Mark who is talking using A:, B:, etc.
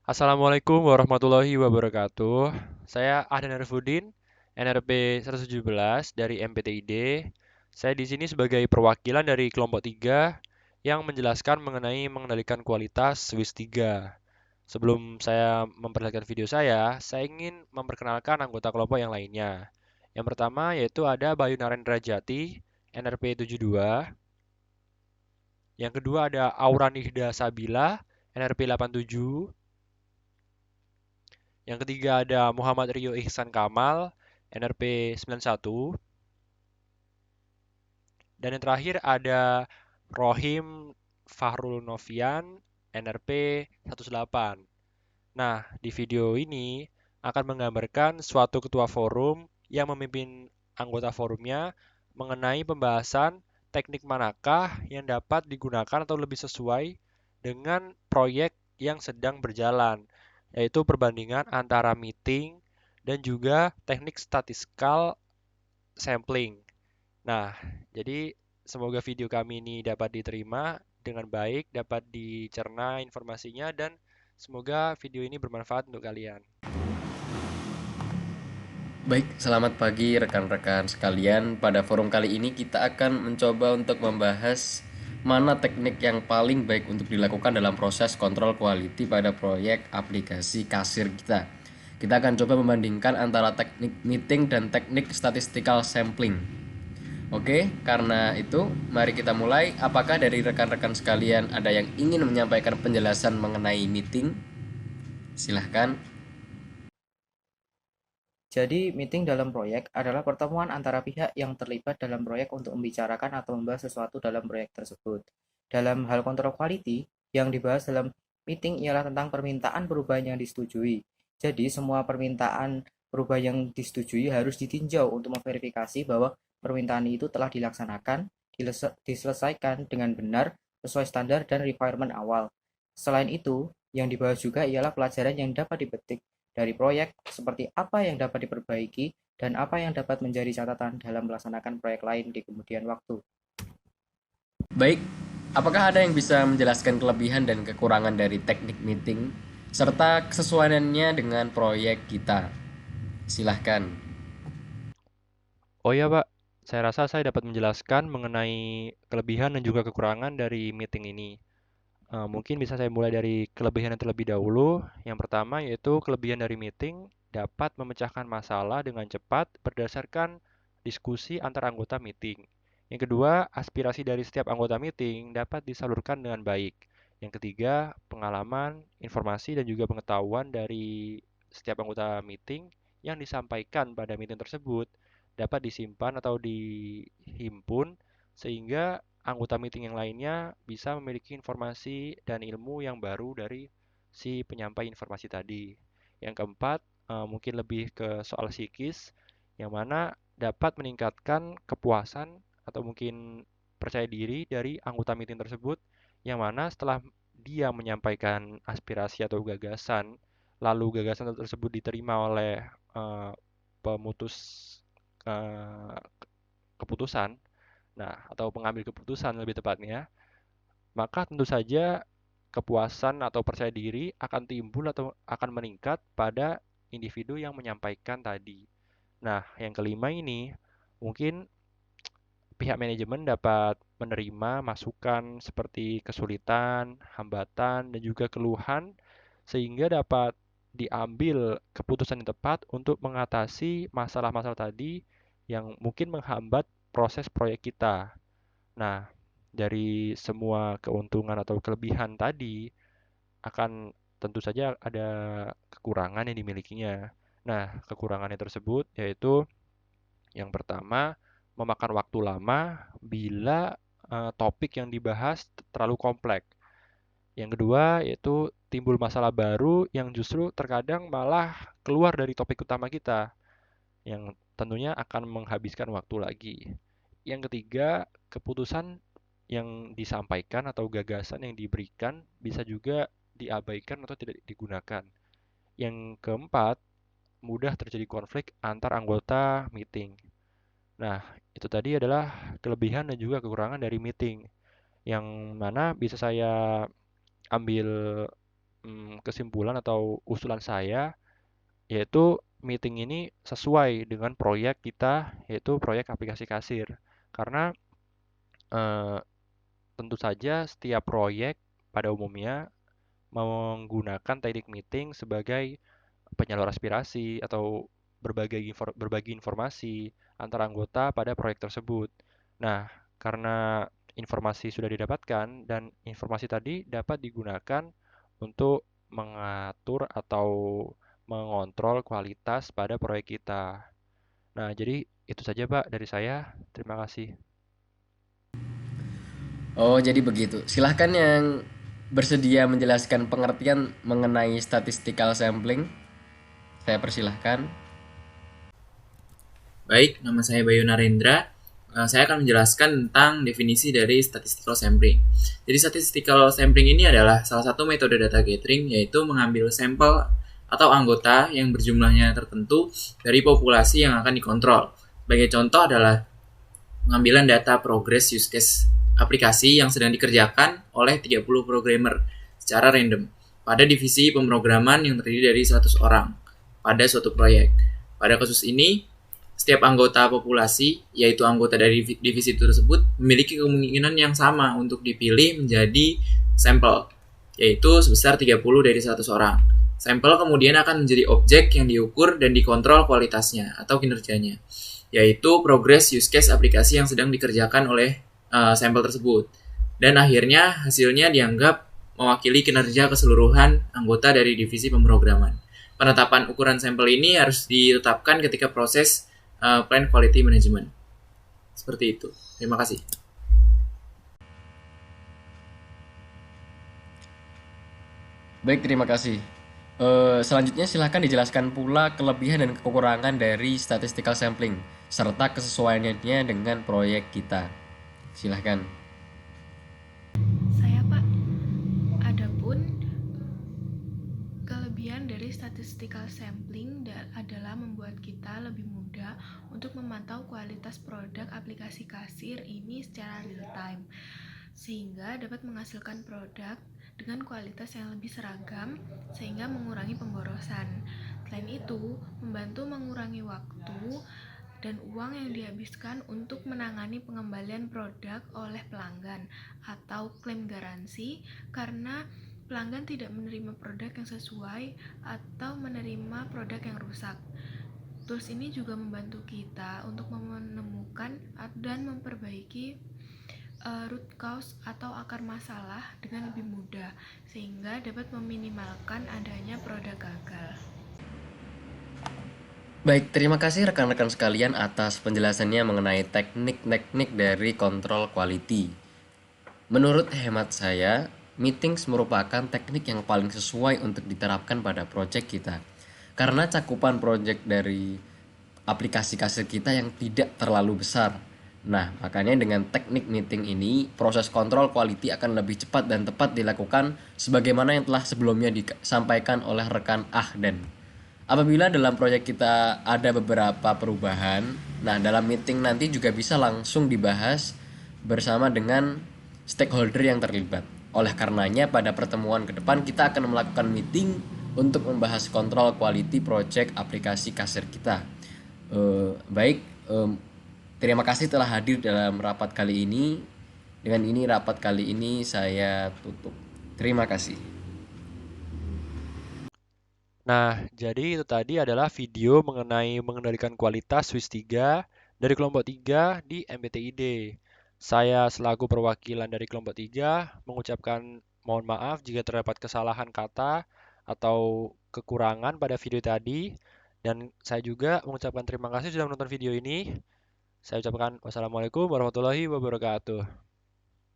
A: Assalamualaikum warahmatullahi wabarakatuh. Saya Ahdan Arifudin, NRP 117 dari MPTID. Saya di sini sebagai perwakilan dari kelompok 3 yang menjelaskan mengenai mengendalikan kualitas Swiss 3. Sebelum saya memperlihatkan video saya ingin memperkenalkan anggota kelompok yang lainnya. Yang pertama yaitu ada Bayu Narendra Jati, NRP 72. Yang kedua ada Auran Ihda Sabila, NRP 87. Yang ketiga ada Muhammad Rio Ihsan Kamal, NRP 91. Dan yang terakhir ada Rohim Fahrul Novian, NRP 18. Nah, di video ini akan menggambarkan suatu ketua forum yang memimpin anggota forumnya mengenai pembahasan teknik manakah yang dapat digunakan atau lebih sesuai dengan proyek yang sedang berjalan, yaitu perbandingan antara meeting dan juga teknik statistical sampling. Nah, jadi semoga video kami ini dapat diterima dengan baik, dapat dicerna informasinya, dan semoga video ini bermanfaat untuk kalian.
B: Baik, selamat pagi rekan-rekan sekalian. Pada forum kali ini kita akan mencoba untuk membahas mana teknik yang paling baik untuk dilakukan dalam proses kontrol quality pada proyek aplikasi kasir kita. Kita akan coba membandingkan antara teknik meeting dan teknik statistical sampling. Oke, karena itu mari kita mulai. Apakah dari rekan-rekan sekalian ada yang ingin menyampaikan penjelasan mengenai meeting? Silahkan.
C: Jadi, meeting dalam proyek adalah pertemuan antara pihak yang terlibat dalam proyek untuk membicarakan atau membahas sesuatu dalam proyek tersebut. Dalam hal kontrol quality, yang dibahas dalam meeting ialah tentang permintaan perubahan yang disetujui. Jadi, semua permintaan perubahan yang disetujui harus ditinjau untuk memverifikasi bahwa permintaan itu telah dilaksanakan, diselesaikan dengan benar, sesuai standar dan requirement awal. Selain itu, yang dibahas juga ialah pelajaran yang dapat dipetik dari proyek, seperti apa yang dapat diperbaiki dan apa yang dapat menjadi catatan dalam melaksanakan proyek lain di kemudian waktu.
B: Baik, apakah ada yang bisa menjelaskan kelebihan dan kekurangan dari teknik meeting serta kesesuaiannya dengan proyek kita? Silahkan.
A: Oh iya, Pak, saya rasa saya dapat menjelaskan mengenai kelebihan dan juga kekurangan dari meeting ini. Mungkin bisa saya mulai dari kelebihan yang terlebih dahulu. Yang pertama yaitu kelebihan dari meeting dapat memecahkan masalah dengan cepat berdasarkan diskusi antar anggota meeting. Yang kedua, aspirasi dari setiap anggota meeting dapat disalurkan dengan baik. Yang ketiga, pengalaman, informasi, dan juga pengetahuan dari setiap anggota meeting yang disampaikan pada meeting tersebut dapat disimpan atau dihimpun sehingga anggota meeting yang lainnya bisa memiliki informasi dan ilmu yang baru dari si penyampai informasi tadi. Yang keempat, mungkin lebih ke soal psikis, yang mana dapat meningkatkan kepuasan atau mungkin percaya diri dari anggota meeting tersebut, yang mana setelah dia menyampaikan aspirasi atau gagasan, lalu gagasan tersebut diterima oleh eh, pemutus eh, keputusan, nah, atau pengambil keputusan lebih tepatnya, maka tentu saja kepuasan atau percaya diri akan timbul atau akan meningkat pada individu yang menyampaikan tadi. Nah, yang kelima ini mungkin pihak manajemen dapat menerima masukan seperti kesulitan, hambatan, dan juga keluhan sehingga dapat diambil keputusan yang tepat untuk mengatasi masalah-masalah tadi yang mungkin menghambat proses proyek kita. Nah, dari semua keuntungan atau kelebihan tadi akan tentu saja ada kekurangan yang dimilikinya. Nah, kekurangannya tersebut yaitu yang pertama, memakan waktu lama bila topik yang dibahas terlalu kompleks. Yang kedua, yaitu timbul masalah baru yang justru terkadang malah keluar dari topik utama kita, yang tentunya akan menghabiskan waktu lagi. Yang ketiga, keputusan yang disampaikan atau gagasan yang diberikan bisa juga diabaikan atau tidak digunakan. Yang keempat, mudah terjadi konflik antar anggota meeting. Nah, itu tadi adalah kelebihan dan juga kekurangan dari meeting, yang mana bisa saya ambil kesimpulan atau usulan saya, yaitu meeting ini sesuai dengan proyek kita, yaitu proyek aplikasi kasir. Karena eh, tentu saja setiap proyek pada umumnya menggunakan teknik meeting sebagai penyalur aspirasi atau berbagi informasi antara anggota pada proyek tersebut. Nah, karena informasi sudah didapatkan dan informasi tadi dapat digunakan untuk mengatur atau mengontrol kualitas pada proyek kita. Nah, jadi itu saja, Pak, dari saya. Terima kasih.
B: Oh, jadi begitu. Silahkan yang bersedia menjelaskan pengertian mengenai statistical sampling. Saya persilahkan.
D: Baik, nama saya Bayu Narendra. Saya akan menjelaskan tentang definisi dari statistical sampling. Jadi statistical sampling ini adalah salah satu metode data gathering, yaitu mengambil sampel atau anggota yang berjumlahnya tertentu dari populasi yang akan dikontrol. Sebagai contoh adalah pengambilan data progress use case aplikasi yang sedang dikerjakan oleh 30 programmer secara random pada divisi pemrograman yang terdiri dari 100 orang pada suatu proyek. Pada kasus ini, setiap anggota populasi, yaitu anggota dari divisi tersebut, memiliki kemungkinan yang sama untuk dipilih menjadi sampel, yaitu sebesar 30 dari 100 orang. Sampel kemudian akan menjadi objek yang diukur dan dikontrol kualitasnya atau kinerjanya, yaitu progress use case aplikasi yang sedang dikerjakan oleh sampel tersebut. Dan akhirnya hasilnya dianggap mewakili kinerja keseluruhan anggota dari divisi pemrograman. Penetapan ukuran sampel ini harus ditetapkan ketika proses plan quality management. Seperti itu. Terima kasih.
B: Baik, terima kasih. Selanjutnya silahkan dijelaskan pula kelebihan dan kekurangan dari statistical sampling serta kesesuaiannya dengan proyek kita. Silahkan.
E: Saya, Pak. Adapun kelebihan dari statistical sampling adalah membuat kita lebih mudah untuk memantau kualitas produk aplikasi kasir ini secara real time, sehingga dapat menghasilkan produk dengan kualitas yang lebih seragam sehingga mengurangi pemborosan. Selain itu, membantu mengurangi waktu dan uang yang dihabiskan untuk menangani pengembalian produk oleh pelanggan atau klaim garansi karena pelanggan tidak menerima produk yang sesuai atau menerima produk yang rusak. Tools ini juga membantu kita untuk menemukan dan memperbaiki root cause atau akar masalah dengan lebih mudah sehingga dapat meminimalkan adanya produk gagal.
B: Baik, terima kasih rekan-rekan sekalian atas penjelasannya mengenai teknik-teknik dari kontrol quality. Menurut hemat saya, meetings merupakan teknik yang paling sesuai untuk diterapkan pada proyek kita. Karena cakupan proyek dari aplikasi kasir kita yang tidak terlalu besar. Nah, makanya dengan teknik meeting ini, proses kontrol quality akan lebih cepat dan tepat dilakukan sebagaimana yang telah sebelumnya disampaikan oleh rekan Ahdan. Apabila dalam proyek kita ada beberapa perubahan, nah dalam meeting nanti juga bisa langsung dibahas bersama dengan stakeholder yang terlibat. Oleh karenanya pada pertemuan ke depan kita akan melakukan meeting untuk membahas kontrol quality project aplikasi kasir kita. Baik, terima kasih telah hadir dalam rapat kali ini. Dengan ini rapat kali ini saya tutup. Terima kasih.
A: Nah, jadi itu tadi adalah video mengenai mengendalikan kualitas Swiss 3 dari kelompok 3 di MBTID. Saya selaku perwakilan dari kelompok 3 mengucapkan mohon maaf jika terdapat kesalahan kata atau kekurangan pada video tadi. Dan saya juga mengucapkan terima kasih sudah menonton video ini. Saya ucapkan wassalamualaikum warahmatullahi wabarakatuh.